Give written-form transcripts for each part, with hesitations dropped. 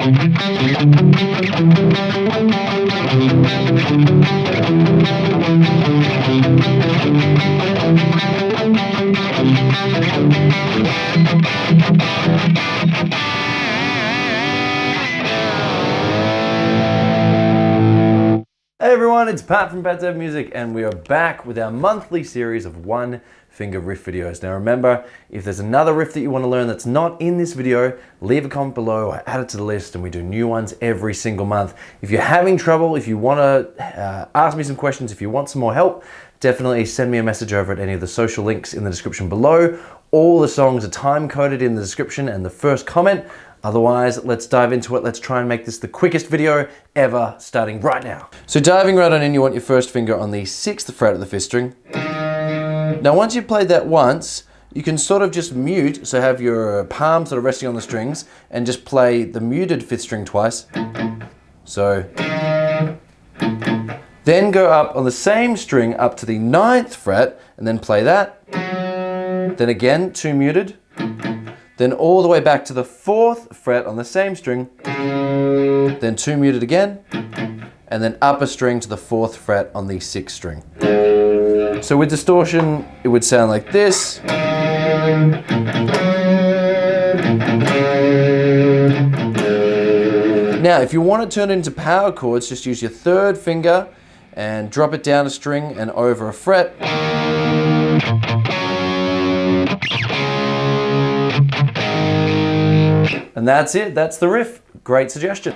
Hey everyone, it's Pat from Pat's Ever Music, and we are back with our monthly series of one finger riff videos. Now remember, if there's another riff that you want to learn that's not in this video, leave a comment below or add it to the list, and we do new ones every single month. If you're having trouble, if you want to ask me some questions, if you want some more help, definitely send me a message over at any of the social links in the description below. All the songs are time coded in the description and the first comment. Otherwise, let's dive into it. Let's try and make this the quickest video ever, starting right now. So diving right on in, you want your first finger on the 6th fret of the 5th string. Now once you've played that once, you can sort of just mute, so have your palm sort of resting on the strings, and just play the muted 5th string twice. So, then go up on the same string up to the 9th fret, and then play that. Then again, 2 muted. Then all the way back to the 4th fret on the same string, then 2 muted again, and then up a string to the 4th fret on the 6th string. So with distortion, it would sound like this. Now, if you want to turn it into power chords, just use your 3rd finger and drop it down a string and over a fret. And that's it, that's the riff. Great suggestion.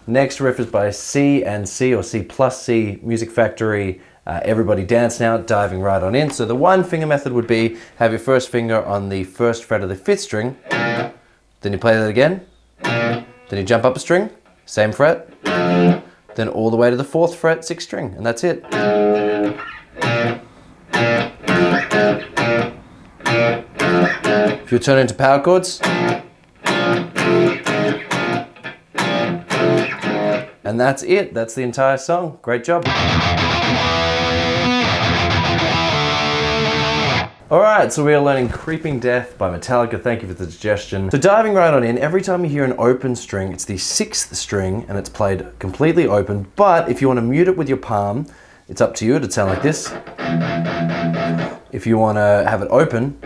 Next riff is by C and C, or C plus C, Music Factory, Everybody Dance Now, diving right on in. So the one finger method would be, have your first finger on the 1st fret of the 5th string, then you play that again, then you jump up a string, same fret, then all the way to the 4th fret, 6th string, and that's it. If you turn it into power chords, and that's it. That's the entire song. Great job. Alright, so we are learning Creeping Death by Metallica. Thank you for the suggestion. So diving right on in, every time you hear an open string, it's the 6th string and it's played completely open, but if you want to mute it with your palm, it's up to you. It'd sound like this. If you want to have it open,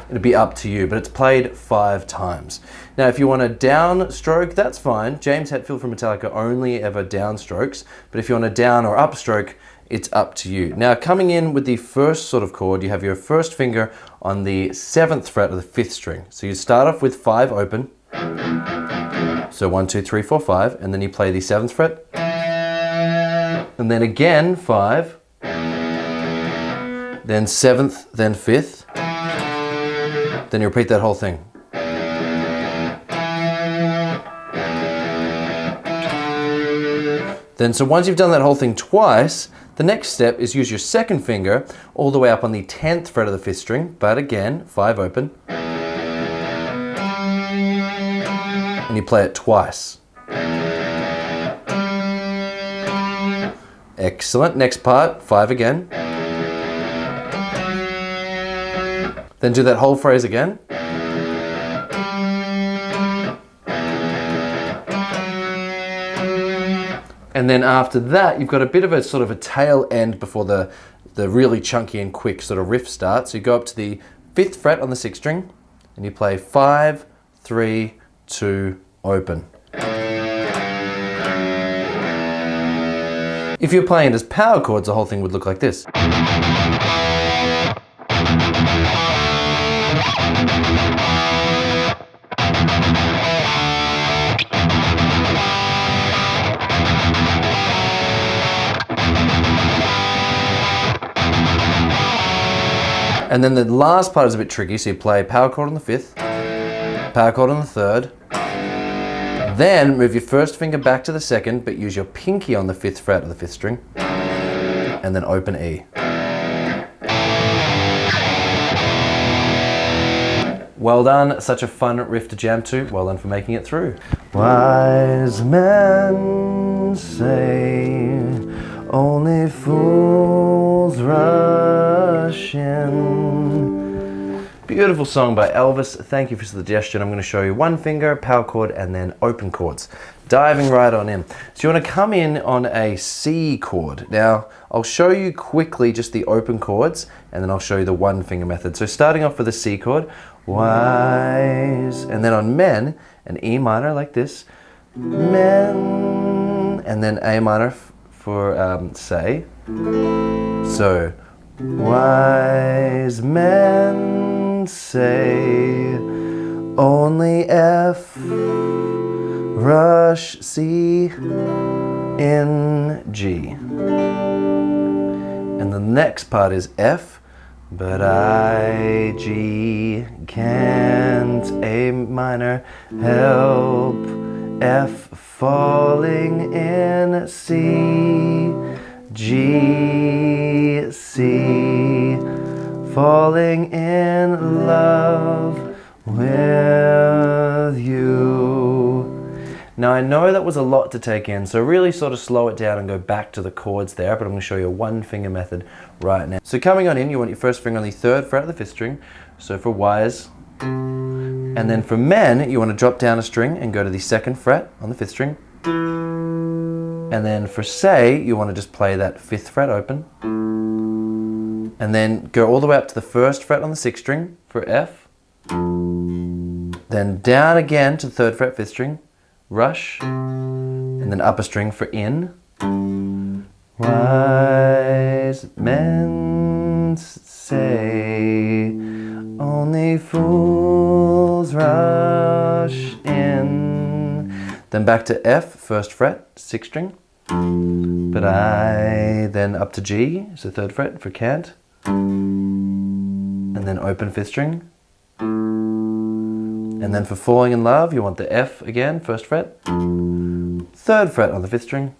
it'd be up to you, but it's played 5 times. Now, if you want a downstroke, that's fine. James Hetfield from Metallica only ever downstrokes, but if you want a down or upstroke, it's up to you. Now, coming in with the first sort of chord, you have your first finger on the 7th fret of the 5th string. So you start off with 5 open. So 1, 2, 3, 4, 5, and then you play the 7th fret. And then again, 5. Then 7th, then 5th. Then you repeat that whole thing. Then, so once you've done that whole thing twice, the next step is use your second finger all the way up on the 10th fret of the 5th string, but again, 5 open. And you play it twice. Excellent. Next part, 5 again. Then do that whole phrase again. And then after that, you've got a bit of a sort of a tail end before the really chunky and quick sort of riff starts. So you go up to the 5th fret on the 6th string, and you play 5, 3, 2, open. If you're playing it as power chords, the whole thing would look like this. And then the last part is a bit tricky, so you play power chord on the 5th, power chord on the 3rd, then move your first finger back to the 2nd, but use your pinky on the 5th fret of the 5th string, and then open E. Well done, such a fun riff to jam to. Well done for making it through. Wise men say only fools rush in, Beautiful song by Elvis. Thank you for the suggestion. I'm going to show you one finger, power chord, and then open chords. Diving right on in. So you want to come in on a C chord. Now, I'll show you quickly just the open chords, and then I'll show you the one finger method. So starting off with a C chord, wise, and then on men, an E minor like this, men, and then A minor for say. So, wise men say only F, rush C, in G. And the next part is F, but I, G, can't, A minor, help, F, falling in C, G, C, falling in love with you. Now I know that was a lot to take in, so really sort of slow it down and go back to the chords there, but I'm going to show you a one finger method right now. So coming on in, you want your first finger on the 3rd fret of the 5th string, so for wise. And then for men, you want to drop down a string and go to the 2nd fret on the 5th string. And then for say, you want to just play that 5th fret open. And then go all the way up to the 1st fret on the 6th string for F. Then down again to the 3rd fret, 5th string, rush. And then up a string for in. Wise men say only fools rush in. Then back to F, 1st fret, 6th string. But I, then up to G, so 3rd fret for can't. And then open 5th string. And then for falling in love, you want the F again, 1st fret. 3rd fret on the 5th string.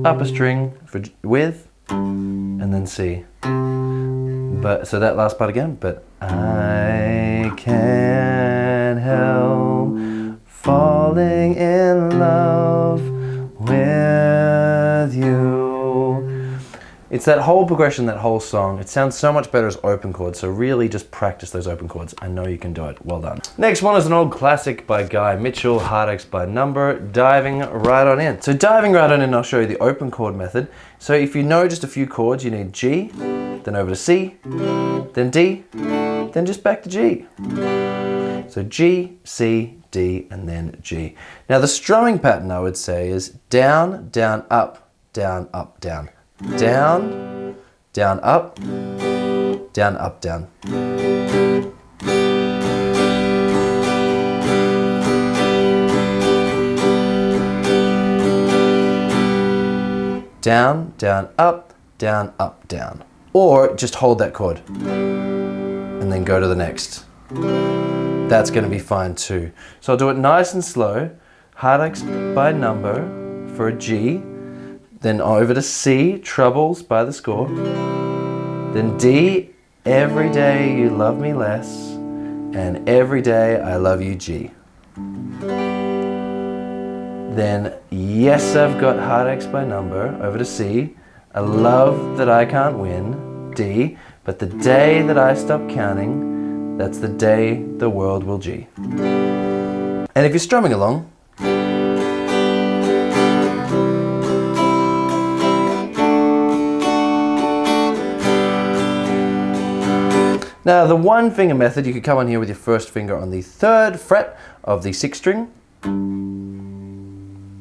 Up a string for with, and then C. But so that last part again, but I can't help falling in love with you. It's that whole progression, that whole song. It sounds so much better as open chords, so really just practice those open chords. I know you can do it. Well done. Next one is an old classic by Guy Mitchell, Heartaches by Number, diving right on in. So diving right on in, I'll show you the open chord method. So if you know just a few chords, you need G, then over to C, then D, then just back to G. So G, C, D, and then G. Now the strumming pattern, I would say, is down, down, up, down, up, down. Down, down, up, down, up, down. Down, down, up, down, up, down. Or just hold that chord and then go to the next. That's going to be fine too. So I'll do it nice and slow. Heartaches by Number for a G. Then over to C, Troubles by The Score. Then D, Every Day You Love Me Less. And Every Day I Love You, G. Then Yes, I've Got Heartaches by Number, over to C. A Love That I Can't Win, D. But the day that I stop counting, that's the day the world will, G. And if you're strumming along, now the one finger method, you could come on here with your first finger on the 3rd fret of the 6th string.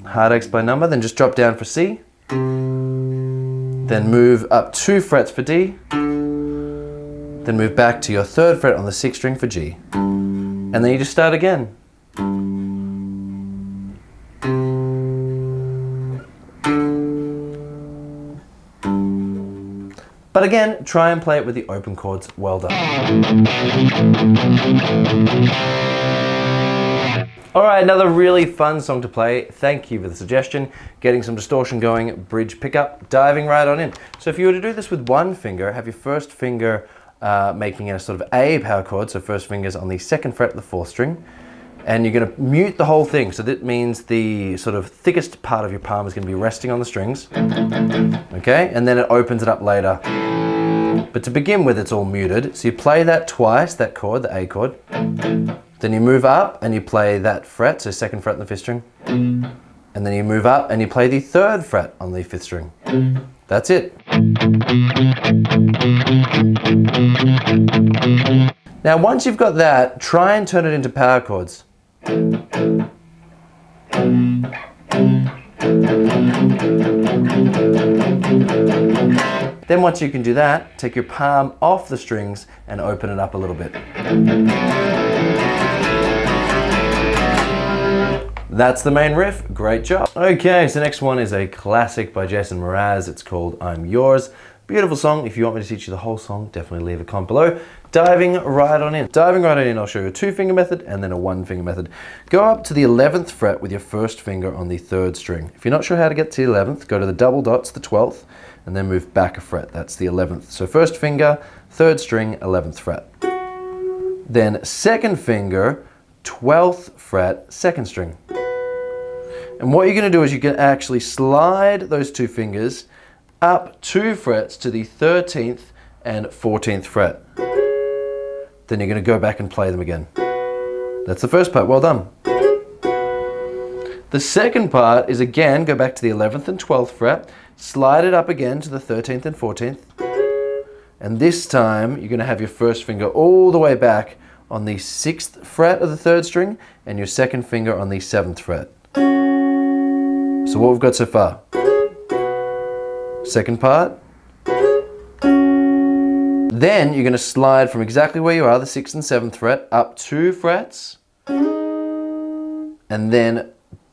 Heartaches by Number, then just drop down for C. Then move up 2 frets for D. Then move back to your 3rd fret on the 6th string for G. And then you just start again. But again, try and play it with the open chords. Well done. All right, another really fun song to play. Thank you for the suggestion. Getting some distortion going, bridge pickup, diving right on in. So if you were to do this with one finger, have your first finger making a sort of A power chord, so first finger's on the 2nd fret of the 4th string, and you're going to mute the whole thing. So that means the sort of thickest part of your palm is going to be resting on the strings, okay? And then it opens it up later. But to begin with, it's all muted. So you play that twice, that chord, the A chord. Then you move up and you play that fret, so second fret on the fifth string. And then you move up and you play the third fret on the fifth string. That's it. Now once you've got that, try and turn it into power chords. Then once you can do that, take your palm off the strings and open it up a little bit. That's the main riff. Great job. Okay, so next one is a classic by Jason Mraz. It's called I'm Yours. Beautiful song. If you want me to teach you the whole song, definitely leave a comment below. Diving right on in. Diving right on in, I'll show you a 2-finger method and then a 1-finger method. Go up to the 11th fret with your first finger on the 3rd string. If you're not sure how to get to the 11th, go to the double dots, the 12th, and then move back a fret. That's the 11th. So first finger, 3rd string, 11th fret. Then 2nd finger, 12th fret, 2nd string. And what you're going to do is you can actually slide those 2 fingers up 2 frets to the 13th and 14th fret. Then you're going to go back and play them again. That's the first part. Well done. The second part is again, go back to the 11th and 12th fret, slide it up again to the 13th and 14th. And this time you're going to have your first finger all the way back on the 6th fret of the 3rd string and your second finger on the 7th fret. So what we've got so far? Second part. Then you're going to slide from exactly where you are, the 6th and 7th fret, up 2 frets. And then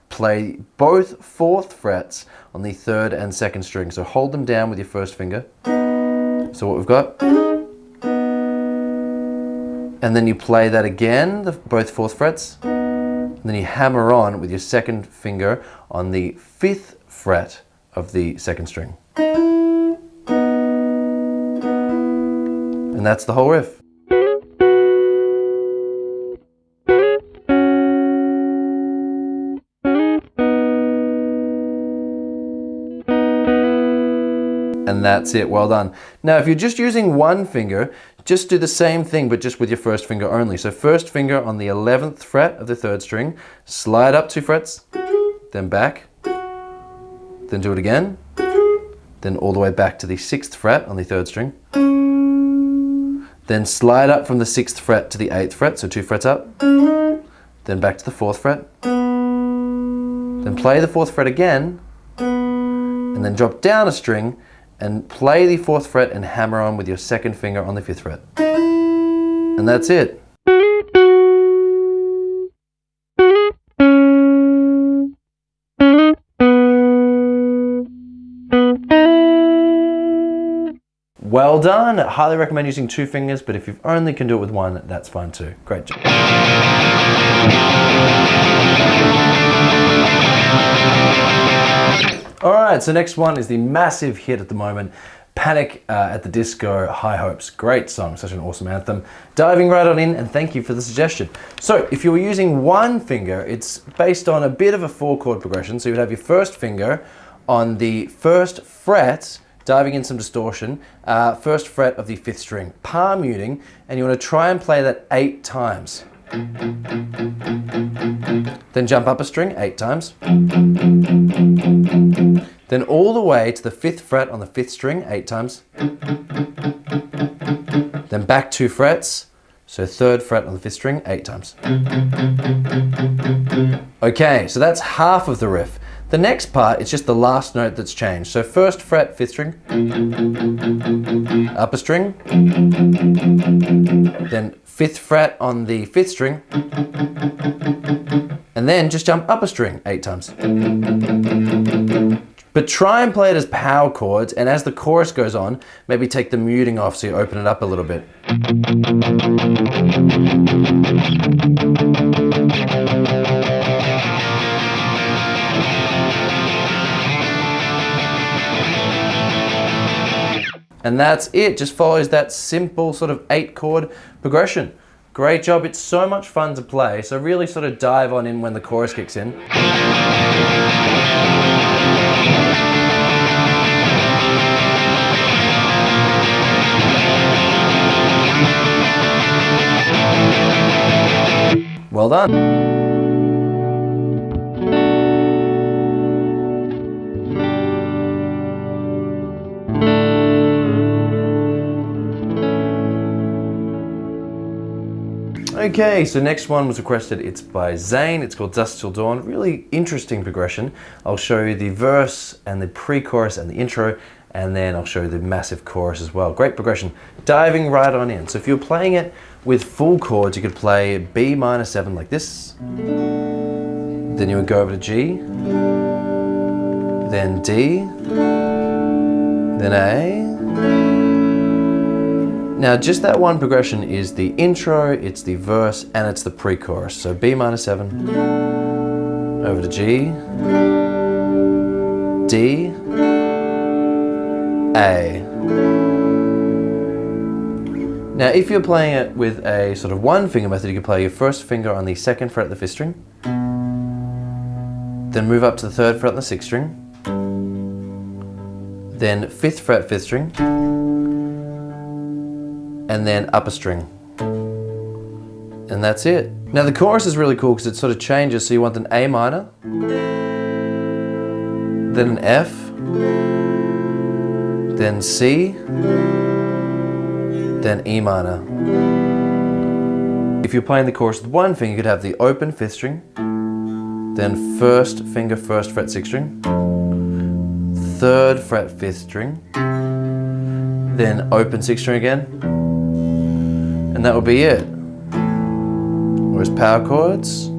play both 4th frets on the 3rd and 2nd string. So hold them down with your first finger. So what we've got. And then you play that again, both 4th frets. And then you hammer on with your second finger on the 5th fret of the 2nd string. And that's the whole riff. And that's it, well done. Now if you're just using one finger, just do the same thing but just with your first finger only. So first finger on the 11th fret of the 3rd string, slide up 2 frets, then back, then do it again, then all the way back to the 6th fret on the 3rd string, then slide up from the 6th fret to the 8th fret, so 2 frets up, then back to the 4th fret, then play the 4th fret again, and then drop down a string and play the 4th fret and hammer on with your second finger on the 5th fret. And that's it. Well done. I highly recommend using 2 fingers, but if you only can do it with 1, that's fine too. Great job. All right, so next one is the massive hit at the moment, Panic at the Disco, High Hopes. Great song, such an awesome anthem. Diving right on in, and thank you for the suggestion. So if you were using 1 finger, it's based on a bit of a 4-chord progression. So you would have your first finger on the 1st fret, diving in some distortion, 1st fret of the 5th string, palm muting, and you want to try and play that 8 times. Then jump up a string 8 times. Then all the way to the 5th fret on the 5th string 8 times. Then back 2 frets, so 3rd fret on the 5th string 8 times. Okay, so that's half of the riff. The next part is just the last note that's changed. So 1st fret, 5th string, up a string, then 5th fret on the 5th string, and then just jump up a string 8 times. But try and play it as power chords, and as the chorus goes on, maybe take the muting off so you open it up a little bit. And that's it, just follows that simple sort of 8-chord progression. Great job, it's so much fun to play, so really sort of dive on in when the chorus kicks in. Well done. Okay, so next one was requested. It's by ZAYN. It's called Dusk Till Dawn. Really interesting progression. I'll show you the verse and the pre-chorus and the intro, and then I'll show you the massive chorus as well. Great progression. Diving right on in. So if you're playing it with full chords, you could play B minor 7 like this. Then you would go over to G, then D, then A. Now just that one progression is the intro, it's the verse, and it's the pre-chorus. So B minor 7, over to G, D, A. Now if you're playing it with a sort of one finger method, you can play your first finger on the 2nd fret of the 5th string, then move up to the 3rd fret on the 6th string, then 5th fret 5th string, and then up a string. And that's it. Now the chorus is really cool because it sort of changes. So you want an A minor, then an F, then C, then E minor. If you're playing the chorus with one finger, you could have the open 5th string, then 1st finger 1st fret 6th string, 3rd fret 5th string, then open 6th string again, and that would be it. Whereas power chords.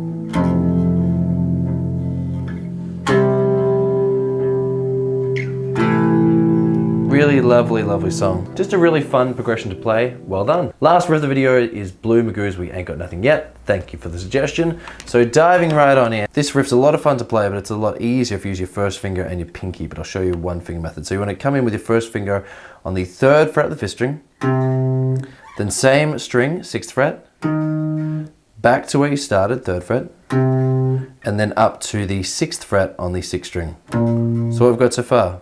Really lovely, lovely song. Just a really fun progression to play. Well done. Last riff of the video is Blue Magoos, We Ain't Got Nothing Yet. Thank you for the suggestion. So diving right on in. This riff's a lot of fun to play, but it's a lot easier if you use your first finger and your pinky, but I'll show you one finger method. So you want to come in with your first finger on the 3rd fret of the 5th string, then same string, 6th fret, back to where you started, 3rd fret, and then up to the 6th fret on the 6th string. So what we've got so far.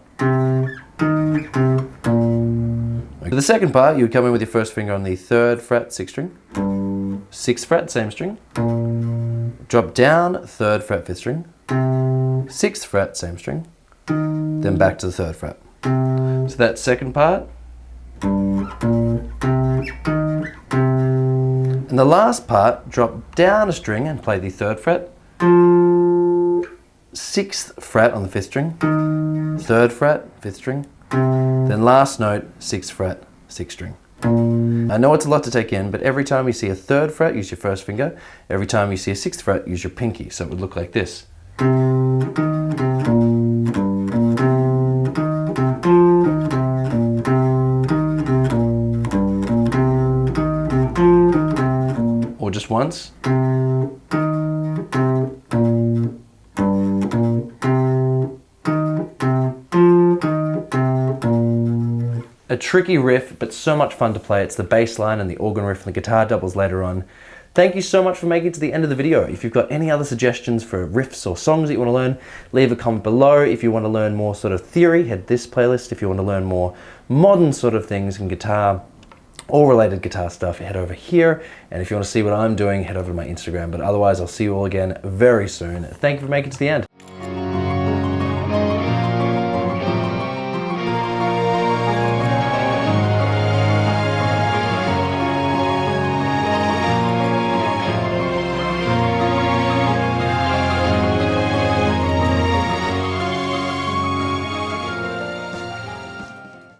For the second part, you would come in with your first finger on the 3rd fret, 6th string, 6th fret, same string, drop down, 3rd fret, 5th string, 6th fret, same string, then back to the 3rd fret. So that second part. And the last part, drop down a string and play the 3rd fret, 6th fret on the 5th string, 3rd fret, 5th string, then last note, 6th fret, 6th string. I know it's a lot to take in, but every time you see a 3rd fret, use your first finger. Every time you see a 6th fret, use your pinky. So it would look like this. Or just once. A tricky riff, but so much fun to play. It's the bass line and the organ riff and the guitar doubles later on. Thank you so much for making it to the end of the video. If you've got any other suggestions for riffs or songs that you want to learn, leave a comment below. If you want to learn more sort of theory, head this playlist. If you want to learn more modern sort of things in guitar, all related guitar stuff, head over here. And if you want to see what I'm doing, head over to my Instagram. But otherwise, I'll see you all again very soon. Thank you for making it to the end.